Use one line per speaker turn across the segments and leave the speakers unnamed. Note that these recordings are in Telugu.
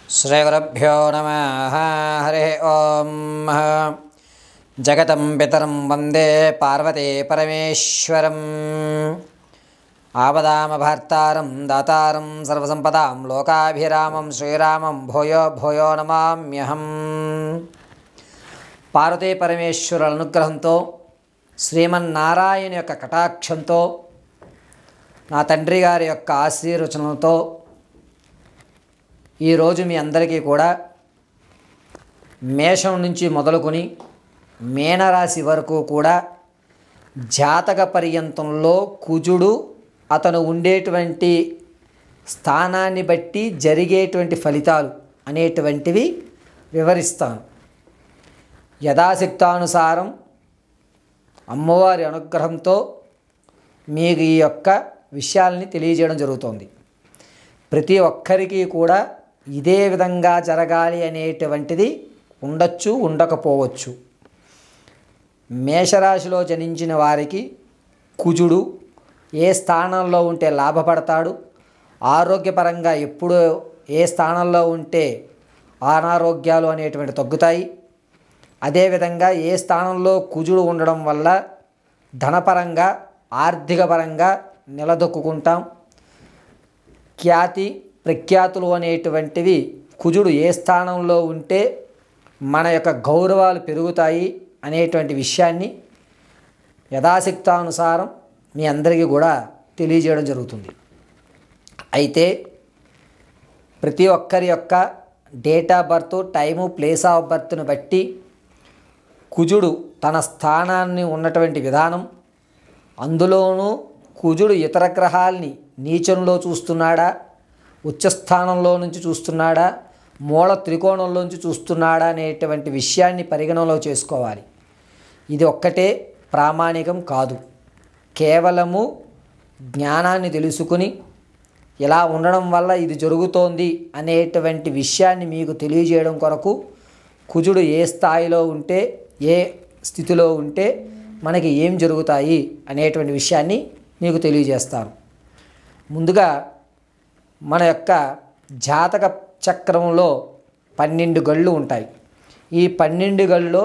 श्रीगुरुभ्यो नमः। हरि ओं। जगतं पितरं वन्दे पार्वती परमेश्वरम्। आपदामभर्तारं दातारं सर्वसम्पदां लोकाभिरामं श्रीरामं भूयो भूयो नमाम्यहम्। పార్వతీ పరమేశ్వరుల అనుగ్రహంతో శ్రీమన్నారాయణ యొక్క కటాక్షంతో నా తండ్రి గారి యొక్క ఆశీర్వచనంతో ఈరోజు మీ అందరికీ కూడా మేషం నుంచి మొదలుకొని మీనరాశి వరకు కూడా జాతక పర్యంతంలో కుజుడు అతను ఉండేటువంటి స్థానాన్ని బట్టి జరిగేటువంటి ఫలితాలు అనేటువంటివి వివరిస్తాను. యథాశక్తానుసారం అమ్మవారి అనుగ్రహంతో మీకు ఈ యొక్క విషయాల్ని తెలియజేయడం జరుగుతోంది. ప్రతి ఒక్కరికి కూడా ఇదే విధంగా జరగాలి అనేటువంటిది ఉండొచ్చు, ఉండకపోవచ్చు. మేషరాశిలో జనించిన వారికి కుజుడు ఏ స్థానంలో ఉంటే లాభపడతాడు, ఆరోగ్యపరంగా ఎప్పుడు ఏ స్థానంలో ఉంటే అనారోగ్యాలు అనేటువంటి తగ్గుతాయి, అదేవిధంగా ఏ స్థానంలో కుజుడు ఉండడం వల్ల ధనపరంగా ఆర్థిక పరంగా నిలదొక్కుంటాం, ఖ్యాతి ప్రఖ్యాతులు అనేటువంటివి కుజుడు ఏ స్థానంలో ఉంటే మన యొక్క గౌరవాలు పెరుగుతాయి అనేటువంటి విషయాన్ని యథాశక్తానుసారం మీ అందరికీ కూడా తెలియజేయడం జరుగుతుంది. అయితే ప్రతి ఒక్కరి యొక్క date of birth, time, place of బర్త్ను బట్టి కుజుడు తన స్థానాన్ని ఉన్నటువంటి విధానం, అందులోనూ కుజుడు ఇతర గ్రహాల్ని నీచంలో చూస్తున్నాడా, ఉచ్చస్థానంలో నుంచి చూస్తున్నాడా, మూల త్రికోణంలోంచి చూస్తున్నాడా అనేటువంటి విషయాన్ని పరిగణనలో చేసుకోవాలి. ఇది ఒక్కటే ప్రామాణికం కాదు. కేవలము జ్ఞానాన్ని తెలుసుకుని ఇలా ఉండడం వల్ల ఇది జరుగుతోంది అనేటువంటి విషయాన్ని మీకు తెలియజేయడం కొరకు కుజుడు ఏ స్థాయిలో ఉంటే, ఏ స్థితిలో ఉంటే మనకి ఏం జరుగుతాయి అనేటువంటి విషయాన్ని మీకు తెలియజేస్తాను. ముందుగా మన యొక్క జాతక చక్రంలో 12 గళ్ళు ఉంటాయి. ఈ 12 గళ్ళలో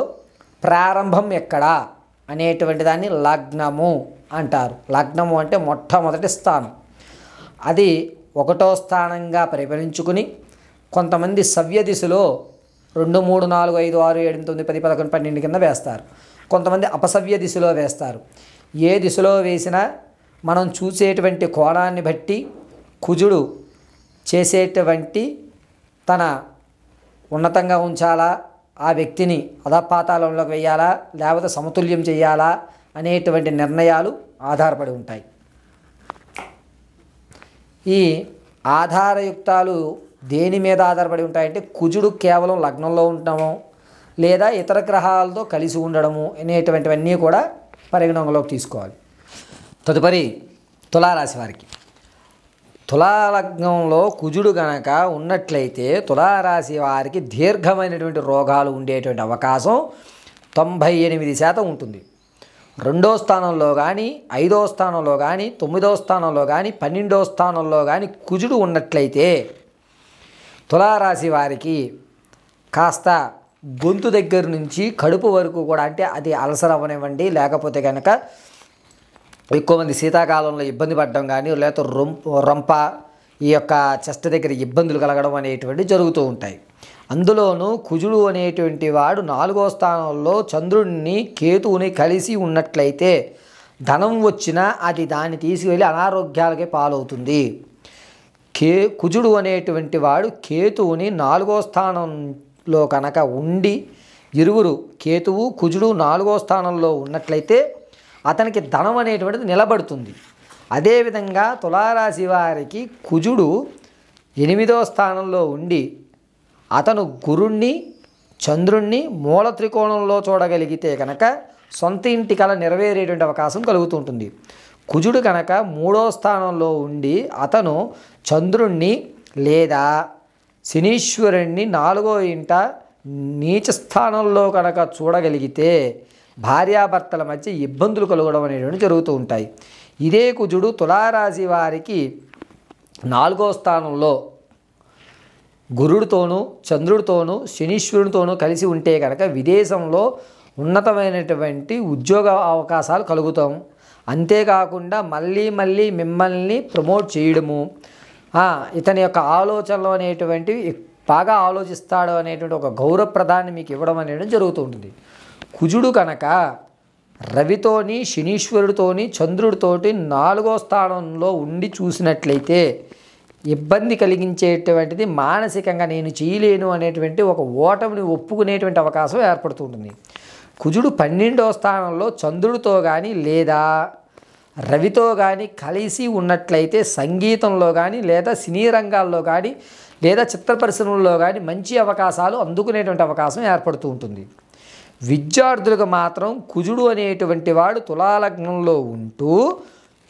ప్రారంభం ఎక్కడా అనేటువంటి దాన్ని లగ్నము అంటారు. లగ్నము అంటే మొట్టమొదటి స్థానం. అది 1వ స్థానంగా పరిగణించుకుని కొంతమంది సవ్య దిశలో 2, 3, 4, 5, 6, 7, 9, 10, 11, 12 కింద వేస్తారు. కొంతమంది అపసవ్య దిశలో వేస్తారు. ఏ దిశలో వేసినా మనం చూసేటువంటి కోణాన్ని బట్టి కుజుడు చేసేటువంటి తన ఉన్నతంగా ఉంచాలా, ఆ వ్యక్తిని అధపాతాళంలోకి వేయాలా, లేకపోతే సమతుల్యం చేయాలా అనేటువంటి నిర్ణయాలు ఆధారపడి ఉంటాయి. ఈ ఆధారయుక్తాలు దేని మీద ఆధారపడి ఉంటాయంటే కుజుడు కేవలం లగ్నంలో ఉండటము లేదా ఇతర గ్రహాలతో కలిసి ఉండడము అనేటువంటివన్నీ కూడా పరిగణనలోకి తీసుకోవాలి. తదుపరి తులారాశి వారికి తులాలగ్నంలో కుజుడు గనక ఉన్నట్లయితే తులారాశి వారికి దీర్ఘమైనటువంటి రోగాలు ఉండేటువంటి అవకాశం 98% ఉంటుంది. 2వ స్థానంలో కానీ, 5వ స్థానంలో కానీ, 9వ స్థానంలో కానీ, 12వ స్థానంలో కానీ కుజుడు ఉన్నట్లయితే తులారాశి వారికి కాస్త గొంతు దగ్గర నుంచి కడుపు వరకు కూడా, అంటే అది అల్సర్ అవ్వనివ్వండి, లేకపోతే కనుక ఎక్కువ మంది శీతాకాలంలో ఇబ్బంది పడడం కానీ, లేకపోతే రొంప ఈ యొక్క చెస్ట్ దగ్గర ఇబ్బందులు కలగడం అనేటువంటి జరుగుతూ ఉంటాయి. అందులోనూ కుజుడు అనేటువంటి వాడు 4వ స్థానంలో చంద్రుడిని, కేతువుని కలిసి ఉన్నట్లయితే ధనం వచ్చినా అది దాన్ని తీసుకువెళ్ళి అనారోగ్యాలకే పాలవుతుంది. కుజుడు అనేటువంటి వాడు కేతువుని 4వ స్థానంలో కనుక ఉండి, ఇరువురు కేతువు కుజుడు 4వ స్థానంలో ఉన్నట్లయితే అతనికి ధనం అనేటువంటిది నిలబడుతుంది. అదేవిధంగా తులారాశి వారికి కుజుడు 8వ స్థానంలో ఉండి అతను గురుణ్ణి, చంద్రుణ్ణి మూల త్రికోణంలో చూడగలిగితే కనుక సొంత ఇంటి కల నెరవేరేటువంటి అవకాశం కలుగుతుంటుంది. కుజుడు కనుక 3వ స్థానంలో ఉండి అతను చంద్రుణ్ణి లేదా శనీశ్వరుణ్ణి 4వ ఇంట నీచ స్థానంలో కనుక చూడగలిగితే భార్యాభర్తల మధ్య ఇబ్బందులు కలగడం అనేటువంటి జరుగుతూ ఉంటాయి. ఇదే కుజుడు తులారాశి వారికి 4వ స్థానంలో గురుడితోనూ చంద్రుడితోనూ శనీశ్వరునితోనూ కలిసి ఉంటే కనుక విదేశంలో ఉన్నతమైనటువంటి ఉద్యోగ అవకాశాలు కలుగుతాం. అంతేకాకుండా మళ్ళీ మళ్ళీ మిమ్మల్ని ప్రమోట్ చేయడము, ఇతని యొక్క ఆలోచనలు అనేటువంటివి బాగా ఆలోచిస్తాడు అనేటువంటి ఒక గౌరవప్రదాన్ని మీకు ఇవ్వడం అనేది జరుగుతూ ఉంటుంది. కుజుడు కనుక రవితోని శనీశ్వరుడితోని చంద్రుడితోటి 4వ స్థానంలో ఉండి చూసినట్లయితే ఇబ్బంది కలిగించేటువంటిది, మానసికంగా నేను చేయలేను అనేటువంటి ఒక ఓటమిని ఒప్పుకునేటువంటి అవకాశం ఏర్పడుతూ ఉంటుంది. కుజుడు 12వ స్థానంలో చంద్రుడితో కానీ లేదా రవితో కానీ కలిసి ఉన్నట్లయితే సంగీతంలో కానీ లేదా సినీ రంగాల్లో కానీ లేదా చిత్ర పరిశ్రమల్లో కానీ మంచి అవకాశాలు అందుకునేటువంటి అవకాశం ఏర్పడుతూ ఉంటుంది. విద్యార్థులకు మాత్రం కుజుడు అనేటువంటి వాడు తులాలగ్నంలో ఉంటూ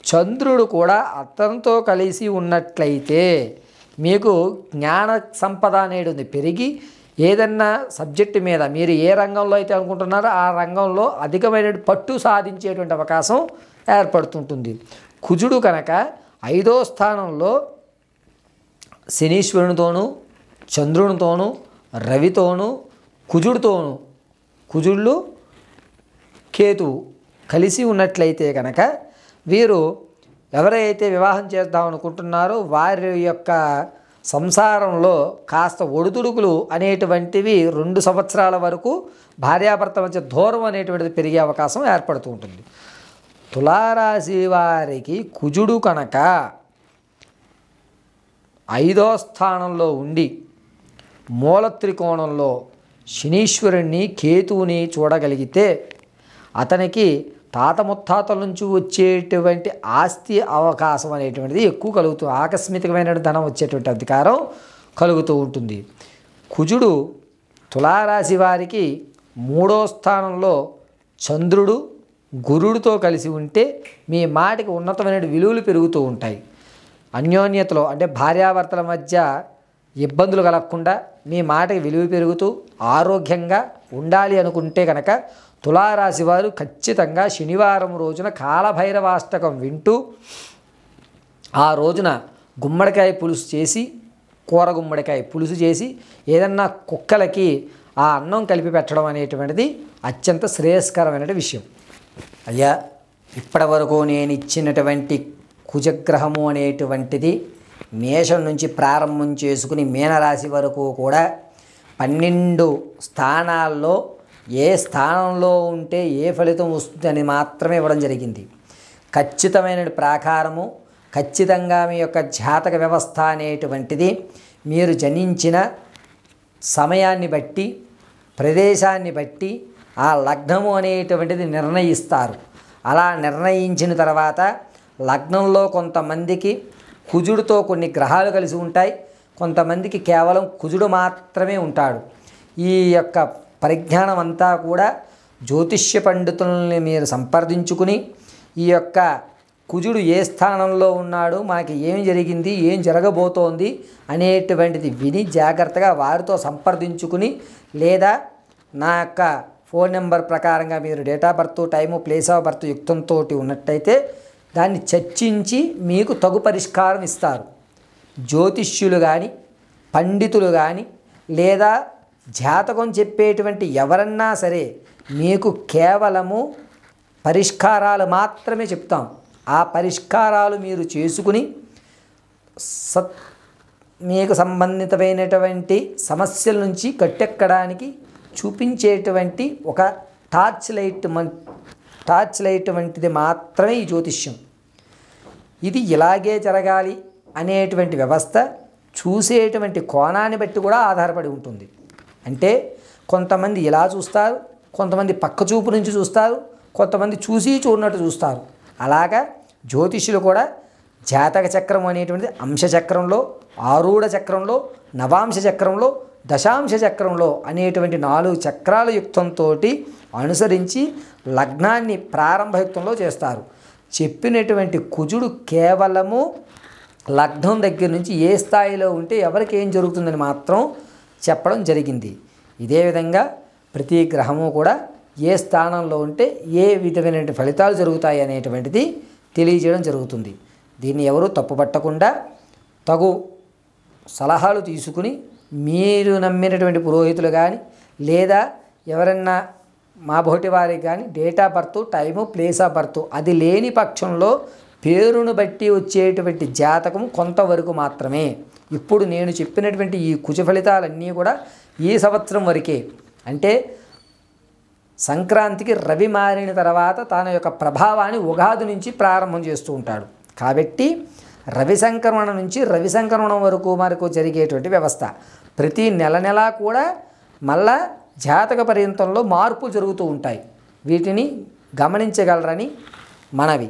చంద్రుడు కూడా అతనితో కలిసి ఉన్నట్లయితే మీకు జ్ఞాన సంపద అనేది పెరిగి ఏదన్నా సబ్జెక్టు మీద మీరు ఏ రంగంలో అయితే అనుకుంటున్నారో ఆ రంగంలో అధికమైన పట్టు సాధించేటువంటి అవకాశం ఏర్పడుతుంటుంది. కుజుడు కనుక 5వ స్థానంలో శనీశ్వరునితోనూ చంద్రునితోనూ రవితోనూ కుజుళ్ళు కేతువు కలిసి ఉన్నట్లయితే కనుక వీరు ఎవరైతే వివాహం చేద్దాం అనుకుంటున్నారో వారి యొక్క సంసారంలో కాస్త ఒడిదుడుకులు అనేటువంటివి 2 సంవత్సరాల వరకు భార్యాభర్త మధ్య దూరం అనేటువంటిది పెరిగే అవకాశం ఏర్పడుతూ ఉంటుంది. తులారాశి వారికి కుజుడు కనుక 5వ స్థానంలో ఉండి మూల త్రికోణంలో శనీశ్వరుణ్ణి కేతువుని చూడగలిగితే అతనికి తాత ముత్తాతల నుంచి వచ్చేటువంటి ఆస్తి అవకాశం అనేటువంటిది ఎక్కువ కలుగుతుంది. ఆకస్మికమైన ధనం వచ్చేటువంటి అధికారం కలుగుతూ ఉంటుంది. కుజుడు తులారాశి వారికి 3వ స్థానంలో చంద్రుడు గురుడితో కలిసి ఉంటే మీ మాటకి ఉన్నతమైన విలువలు పెరుగుతూ ఉంటాయి. అన్యోన్యతలో అంటే భార్యాభర్తల మధ్య ఇబ్బందులు కలగకుండా మీ మాటకి విలువ పెరుగుతూ ఆరోగ్యంగా ఉండాలి అనుకుంటే కనుక తులారాశి వారు ఖచ్చితంగా శనివారం రోజున కాలభైరవాష్టకం వింటూ ఆ రోజున గుమ్మడికాయ పులుసు చేసి కూర గుమ్మడికాయ పులుసు చేసి ఏదన్నా కుక్కలకి ఆ అన్నం కలిపి పెట్టడం అనేటువంటిది అత్యంత శ్రేయస్కరమైన విషయం. అయ్యా, ఇప్పటి వరకు నేను ఇచ్చినటువంటి కుజగ్రహము అనేటువంటిది మేషం నుంచి ప్రారంభం చేసుకుని మీనరాశి వరకు కూడా 12 స్థానాల్లో ఏ స్థానంలో ఉంటే ఏ ఫలితం వస్తుందని మాత్రమే ఇవ్వడం జరిగింది. ఖచ్చితమైన ప్రాకారము, ఖచ్చితంగా మీ యొక్క జాతక వ్యవస్థ అనేటువంటిది మీరు జనించిన సమయాన్ని బట్టి ప్రదేశాన్ని బట్టి ఆ లగ్నము అనేటువంటిది నిర్ణయిస్తారు. అలా నిర్ణయించిన తర్వాత లగ్నంలో కొంతమందికి కుజుడితో కొన్ని గ్రహాలు కలిసి ఉంటాయి, కొంతమందికి కేవలం కుజుడు మాత్రమే ఉంటాడు. ఈ యొక్క పరిజ్ఞానం అంతా కూడా జ్యోతిష్య పండితుల్ని మీరు సంప్రదించుకుని ఈ యొక్క కుజుడు ఏ స్థానంలో ఉన్నాడు, మనకి ఏం జరిగింది, ఏం జరగబోతోంది అనేటువంటిది విని జాగ్రత్తగా వారితో సంప్రదించుకుని లేదా నా యొక్క ఫోన్ నెంబర్ ప్రకారంగా మీరు date of birth, time, place of birth యుక్తంతో ఉన్నట్టయితే దాన్ని చర్చించి మీకు తగు పరిష్కారం ఇస్తారు. జ్యోతిష్యులు కానీ పండితులు కానీ లేదా జాతకం చెప్పేటువంటి ఎవరన్నా సరే మీకు కేవలము పరిష్కారాలు మాత్రమే చెప్తాం. ఆ పరిష్కారాలు మీరు చేసుకుని మీకు సంబంధితమైనటువంటి సమస్యల నుంచి గట్టెక్కడానికి చూపించేటువంటి ఒక టార్చ్ లైట్ వంటిది మాత్రమే ఈ జ్యోతిష్యం. ఇది ఇలాగే జరగాలి అనేటువంటి వ్యవస్థ చూసేటువంటి కోణాన్ని బట్టి కూడా ఆధారపడి ఉంటుంది. అంటే కొంతమంది ఇలా చూస్తారు, కొంతమంది పక్క చూపు నుంచి చూస్తారు, కొంతమంది చూసి చూడనట్టు చూస్తారు. అలాగా జ్యోతిష్యులు కూడా జాతక చక్రం అనేటువంటిది అంశ చక్రంలో, ఆరూఢ చక్రంలో, నవాంశ చక్రంలో, దశాంశ చక్రంలో అనేటువంటి 4 చక్రాల యుక్తంతో అనుసరించి లగ్నాన్ని ప్రారంభయుక్తంలో చేస్తారు. చెప్పినటువంటి కుజుడు కేవలము లగ్నం దగ్గర నుంచి ఏ స్థాయిలో ఉంటే ఎవరికి ఏం జరుగుతుందని మాత్రం చెప్పడం జరిగింది. ఇదే విధంగా ప్రతి గ్రహము కూడా ఏ స్థానంలో ఉంటే ఏ విధమైన ఫలితాలు జరుగుతాయి అనేటువంటిది తెలియజేయడం జరుగుతుంది. దీన్ని ఎవరు తప్పుపట్టకుండా తగు సలహాలు తీసుకుని మీరు నమ్మినటువంటి పురోహితులు కానీ లేదా ఎవరన్నా మా బోటి వారికి కానీ date of birth, time, place of birth అది లేని పక్షంలో పేరును బట్టి వచ్చేటువంటి జాతకం కొంతవరకు మాత్రమే. ఇప్పుడు నేను చెప్పినటువంటి ఈ కుజ ఫలితాలన్నీ కూడా ఈ సంవత్సరం వరకే. అంటే సంక్రాంతికి రవి మారిన తర్వాత తన యొక్క ప్రభావాన్ని ఉగాది నుంచి ప్రారంభం చేస్తూ ఉంటాడు. కాబట్టి రవి సంక్రమణ నుంచి రవి సంక్రమణం వరకు జరిగేటువంటి వ్యవస్థ. ప్రతి నెల కూడా మళ్ళా జాతక పర్యంతంలో మార్పులు జరుగుతూ ఉంటాయి. వీటిని గమనించగలరని మనవి.